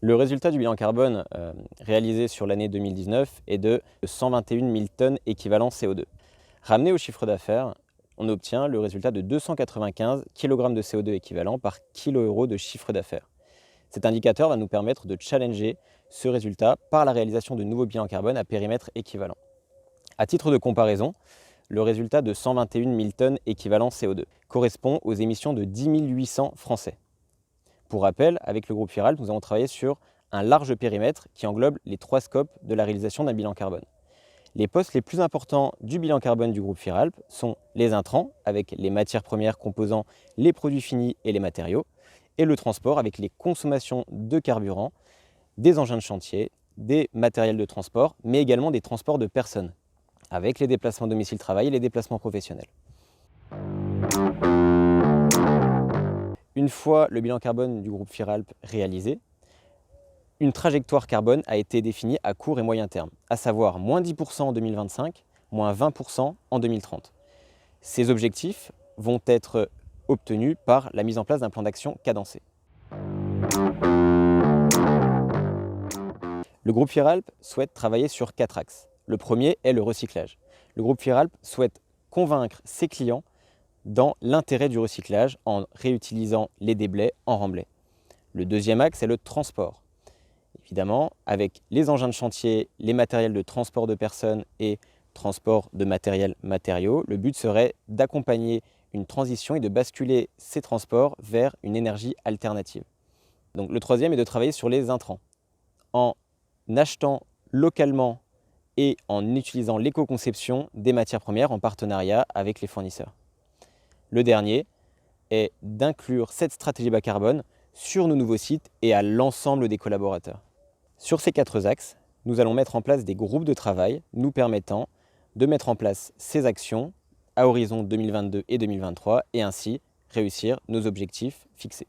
Le résultat du bilan carbone réalisé sur l'année 2019 est de 121 000 tonnes équivalent CO2. Ramené au chiffre d'affaires, on obtient le résultat de 295 kg de CO2 équivalent par kilo-euro de chiffre d'affaires. Cet indicateur va nous permettre de challenger ce résultat par la réalisation de nouveaux bilans carbone à périmètre équivalent. À titre de comparaison, le résultat de 121 000 tonnes équivalent CO2 correspond aux émissions de 10 800 Français. Pour rappel, avec le groupe Firalp, nous avons travaillé sur un large périmètre qui englobe les 3 scopes de la réalisation d'un bilan carbone. Les postes les plus importants du bilan carbone du groupe Firalp sont les intrants, avec les matières premières composant les produits finis et les matériaux, et le transport, avec les consommations de carburant, des engins de chantier, des matériels de transport, mais également des transports de personnes, avec les déplacements domicile-travail et les déplacements professionnels. Une fois le bilan carbone du groupe Firalp réalisé, une trajectoire carbone a été définie à court et moyen terme, à savoir moins 10% en 2025, moins 20% en 2030. Ces objectifs vont être obtenus par la mise en place d'un plan d'action cadencé. Le groupe Firalp souhaite travailler sur 4 axes. Le premier est le recyclage. Le groupe Firalp souhaite convaincre ses clients dans l'intérêt du recyclage en réutilisant les déblais en remblais. Le deuxième axe est le transport. Évidemment, avec les engins de chantier, les matériels de transport de personnes et transport de matériaux, le but serait d'accompagner une transition et de basculer ces transports vers une énergie alternative. Donc, le troisième est de travailler sur les intrants. En achetant localement et en utilisant l'éco-conception des matières premières en partenariat avec les fournisseurs. Le dernier est d'inclure cette stratégie bas carbone sur nos nouveaux sites et à l'ensemble des collaborateurs. Sur ces 4 axes, nous allons mettre en place des groupes de travail nous permettant de mettre en place ces actions à horizon 2022 et 2023 et ainsi réussir nos objectifs fixés.